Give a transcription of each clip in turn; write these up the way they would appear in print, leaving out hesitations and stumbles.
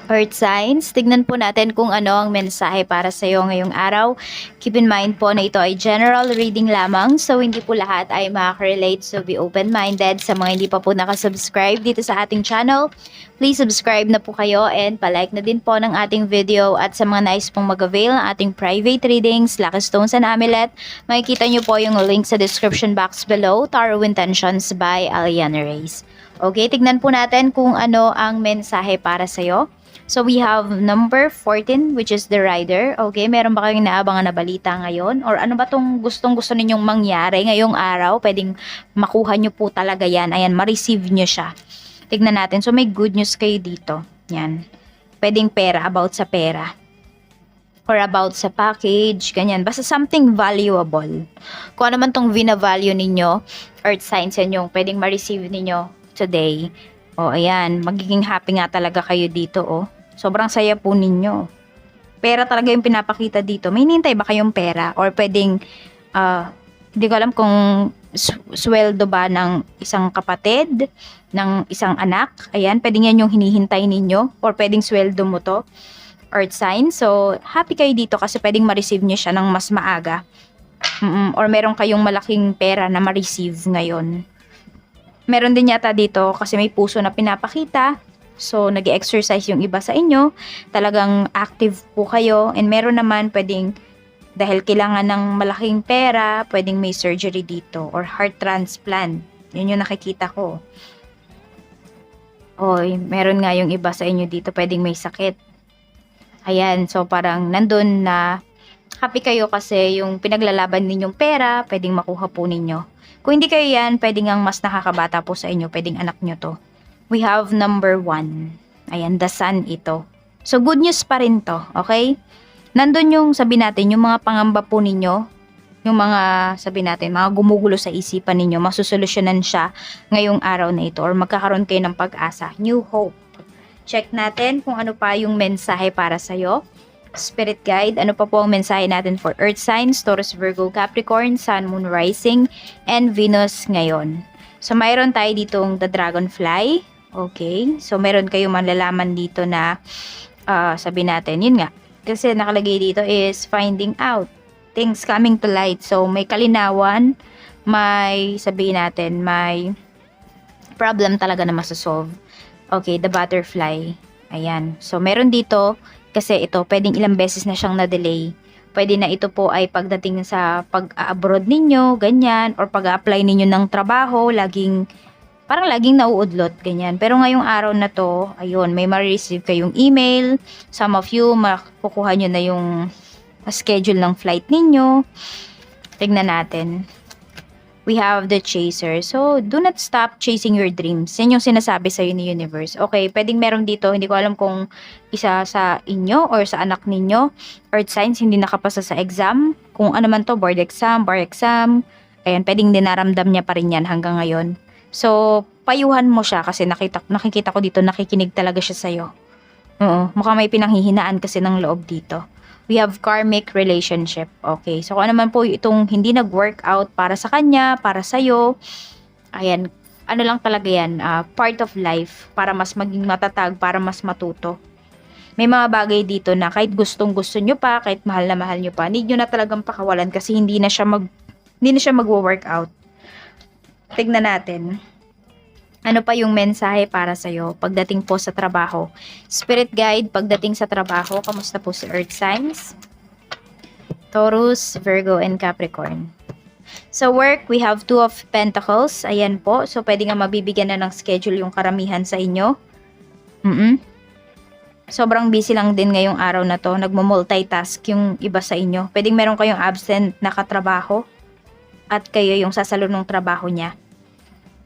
Earth signs, tignan po natin kung ano ang mensahe para sa iyo ngayong araw. Keep in mind po na ito ay general reading lamang, so hindi po lahat ay makaka-relate, so be open-minded. Sa mga hindi pa po nakasubscribe dito sa ating channel, please subscribe na po kayo and palike na din po ng ating video. At sa mga nais pong mag-avail ng ating private readings, Lucky Stones and Amulet, makikita nyo po yung link sa description box below, Tarot Intentions by Aliana Reyes. Okay, tignan po natin kung ano ang mensahe para sa iyo. So we have number 14, which is the rider. Okay, meron ba kayong naabangan na balita ngayon? Or ano ba tong gustong-gusto ninyong mangyari ngayong araw? Pwedeng makuha nyo po talaga yan. Ayan, ma-receive nyo siya. Tignan natin. So may good news kayo dito. Yan. Pwedeng pera, about sa pera. Or about sa package, ganyan. Basta something valuable. Kung ano man tong vina-value ninyo, earth signs yan yung pwedeng ma-receive ninyo today. O, ayan. Magiging happy nga talaga kayo dito, oh. Sobrang saya po ninyo. Pera talaga yung pinapakita dito. May hinihintay ba kayong pera? Or pwedeng, hindi ko alam kung sweldo ba ng isang kapatid, ng isang anak. Ayan, pwedeng yan yung hinihintay ninyo. Or pwedeng sweldo mo to. Earth sign. So, happy kayo dito kasi pwedeng ma-receive nyo siya ng mas maaga. Or meron kayong malaking pera na ma-receive ngayon. Meron din yata dito kasi may puso na pinapakita. So, nag-exercise yung iba sa inyo. Talagang active po kayo. And meron naman pwedeng, dahil kailangan ng malaking pera, pwedeng may surgery dito. Or heart transplant. Yun yung nakikita ko. Oy, meron nga yung iba sa inyo dito. Pwedeng may sakit. Ayan, so parang nandun na happy kayo kasi yung pinaglalaban ninyong pera, pwedeng makuha po ninyo. Kung hindi kayo yan, pwedeng ang mas nakakabata po sa inyo. Pwedeng anak nyo to. We have number 1. Ayan, the sun ito. So, good news pa rin to, okay? Nandun yung, sabi natin, yung mga pangamba po ninyo, yung mga, sabi natin, mga gumugulo sa isipan ninyo, masusolusyonan siya ngayong araw na ito or magkakaroon kayo ng pag-asa. New hope. Check natin kung ano pa yung mensahe para sa'yo. Spirit guide, ano pa po ang mensahe natin for earth signs, Taurus, Virgo, Capricorn, Sun, Moon, Rising, and Venus ngayon. So, mayroon tayo ditong the dragonfly. Okay. So, meron kayong malalaman dito na, sabi natin, yun nga. Kasi nakalagay dito is finding out. Things coming to light. So, may kalinawan. May, sabihin natin, may problem talaga na masasolve. Okay, the butterfly. Ayan. So, meron dito, kasi ito, pwedeng ilang beses na siyang na-delay. Pwede na ito po ay pagdating sa pag-abroad ninyo, ganyan, or pag-apply ninyo ng trabaho, parang laging nauudlot, ganyan. Pero ngayong araw na to, ayun, may ma-receive kayong email. Some of you, makukuha nyo na yung schedule ng flight ninyo. Tignan natin. We have the chaser. So, do not stop chasing your dreams. Yan yung sinasabi sa'yo ni universe. Okay, pwedeng meron dito, hindi ko alam kung isa sa inyo or sa anak ninyo. Earth signs, hindi nakapasa sa exam. Kung ano man to, board exam, bar exam. Ayan, pwedeng dinaramdam niya pa rin yan hanggang ngayon. So, payuhan mo siya kasi nakikita ko dito, nakikinig talaga siya sa'yo. Oo, mukhang may pinanghihinaan kasi ng loob dito. We have karmic relationship. Okay, so kung ano man po itong hindi nag-workout para sa kanya, para sa'yo, ayan, ano lang talaga yan, part of life, para mas maging matatag, para mas matuto. May mga bagay dito na kahit gustong-gusto nyo pa, kahit mahal na mahal nyo pa, need nyo na talagang pakawalan kasi hindi na siya mag-workout. Tignan natin. Ano pa yung mensahe para sa'yo pagdating po sa trabaho? Spirit guide, pagdating sa trabaho, kamusta po si earth signs? Taurus, Virgo, and Capricorn. Sa work, we have 2 of Pentacles. Ayan po. So, pwede nga mabibigyan na ng schedule yung karamihan sa inyo. Sobrang busy lang din ngayong araw na to. Nagmo-multitask yung iba sa inyo. Pwedeng meron kayong absent na katrabaho at kayo yung sasalo ng trabaho niya.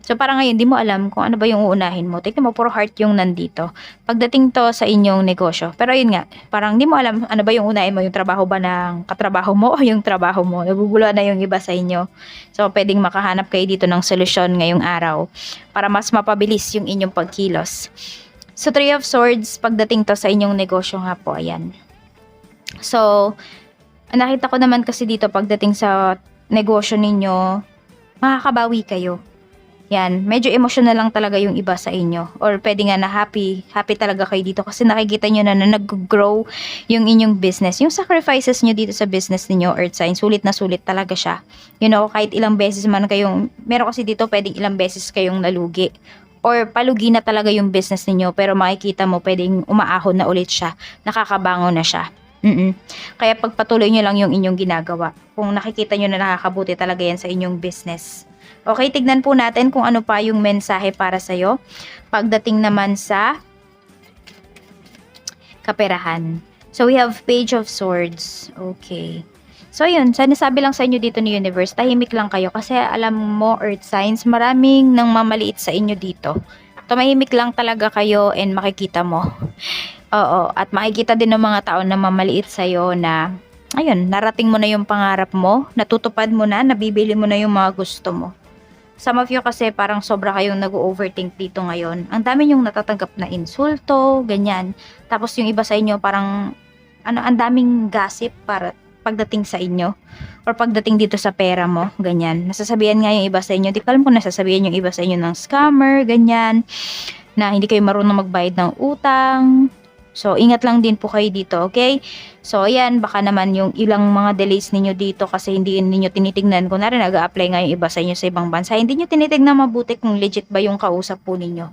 So, parang ngayon, di mo alam kung ano ba yung uunahin mo. Tignan mo, puro heart yung nandito. Pagdating to sa inyong negosyo. Pero yun nga, parang di mo alam ano ba yung unahin mo. Yung trabaho ba ng katrabaho mo o yung trabaho mo. Naguguluhan na yung iba sa inyo. So, pwedeng makahanap kayo dito ng solusyon ngayong araw para mas mapabilis yung inyong pagkilos. So, 3 of Swords, pagdating to sa inyong negosyo nga po, ayan. So, nakita ko naman kasi dito pagdating sa negosyo ninyo, makakabawi kayo. Yan, medyo emotional lang talaga yung iba sa inyo. Or pwede nga na happy talaga kayo dito kasi nakikita nyo na nag-grow yung inyong business. Yung sacrifices nyo dito sa business niyo, Earth Sign, sulit na sulit talaga siya. You know, kahit ilang beses man kayong, meron kasi dito pwedeng ilang beses kayong nalugi. Or palugi na talaga yung business niyo pero makikita mo pwedeng umaahon na ulit siya. Nakakabango na siya. Kaya pagpatuloy nyo lang yung inyong ginagawa. Kung nakikita nyo na nakakabuti talaga yan sa inyong business. Okay, tignan po natin kung ano pa yung mensahe para sa'yo. Pagdating naman sa kaperahan. So, we have Page of Swords. Okay. So, yun. Sinasabi lang sa inyo dito ni Universe, tahimik lang kayo. Kasi alam mo, Earth Signs, maraming nang mamaliit sa inyo dito. Tumahimik lang talaga kayo and makikita mo. Oo. At makikita din ng mga tao na mamaliit sa'yo na, ayun, narating mo na yung pangarap mo, natutupad mo na, nabibili mo na yung mga gusto mo. Some of you kasi parang sobra kayong nag-overthink dito ngayon. Ang dami yung natatanggap na insulto, ganyan. Tapos yung iba sa inyo parang ang daming gossip para pagdating sa inyo or pagdating dito sa pera mo, ganyan. Nasasabihan nga yung iba sa inyo, di ko alam kung nasasabihan yung iba sa inyo ng scammer, ganyan, na hindi kayo marunong magbayad ng utang. So, ingat lang din po kayo dito, okay? So, ayan, baka naman yung ilang mga delays ninyo dito kasi hindi ninyo tinitignan. Kunwari, nag-a-apply nga yung iba sa inyo sa ibang bansa. Hindi nyo tinitignan mabuti kung legit ba yung kausap po ninyo.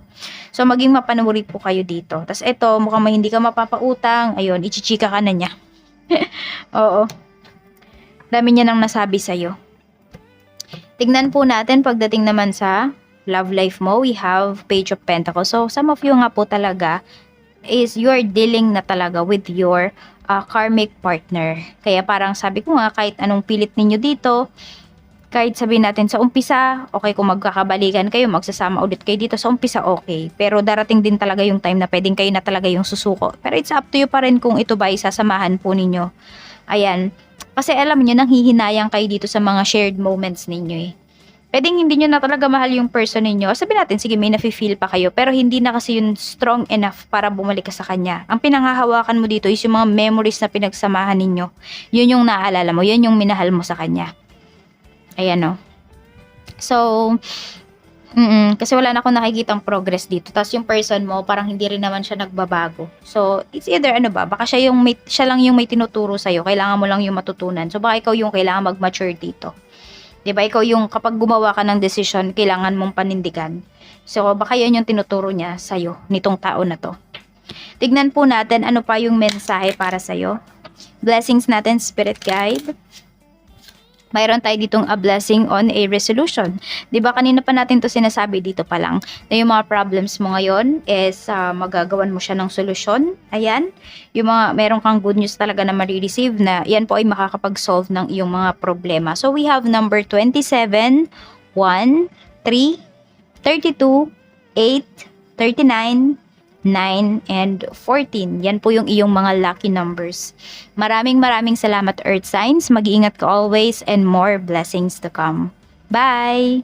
So, maging mapanuri po kayo dito. Tapos, eto, mukhang hindi ka mapapautang. Ayun, ichichika ka na niya. Oo. Dami niya nang nasabi sa'yo. Tignan po natin pagdating naman sa love life mo. We have Page of Pentacles. So, some of you nga po talaga is you're dealing na talaga with your karmic partner. Kaya parang sabi ko nga, kahit anong pilit ninyo dito, kahit sabihin natin sa umpisa, okay, kung magkakabalikan kayo, magsasama ulit kayo dito, sa umpisa okay. Pero darating din talaga yung time na pwedeng kayo na talaga yung susuko. Pero it's up to you pa rin kung ito ba isasamahan po ninyo. Ayan. Kasi alam niyo, nanghihinayang kayo dito sa mga shared moments ninyo eh. Pwedeng hindi nyo na talaga mahal yung person ninyo. Sabi natin, sige, may nafe-feel pa kayo. Pero hindi na kasi yun strong enough para bumalik ka sa kanya. Ang pinanghahawakan mo dito is yung mga memories na pinagsamahan ninyo. Yun yung naaalala mo. Yun yung minahal mo sa kanya. Ayan o. So, kasi wala na akong nakikitang progress dito. Tapos yung person mo, parang hindi rin naman siya nagbabago. So, it's either baka siya lang yung may tinuturo sa'yo. Kailangan mo lang yung matutunan. So, baka ikaw yung kailangan mag-mature dito. Diba, ikaw yung kapag gumawa ka ng decision, kailangan mong panindigan. So, baka yan yung tinuturo niya sa'yo, nitong tao na to. Tignan po natin ano pa yung mensahe para sa'yo. Blessings natin, Spirit Guide. Mayroon tayo ditong a blessing on a resolution. Diba, kanina pa natin to sinasabi dito pa lang, na yung mga problems mo ngayon is magagawan mo siya ng solusyon. Ayan. Yung mga, meron kang good news talaga na marireceive na yan po ay makakapag-solve ng iyong mga problema. So, we have number 27, 1, 3, 32, 8, 39, 9, and 14. Yan po yung iyong mga lucky numbers. Maraming salamat, Earth Signs. Mag-iingat ka always and more blessings to come. Bye!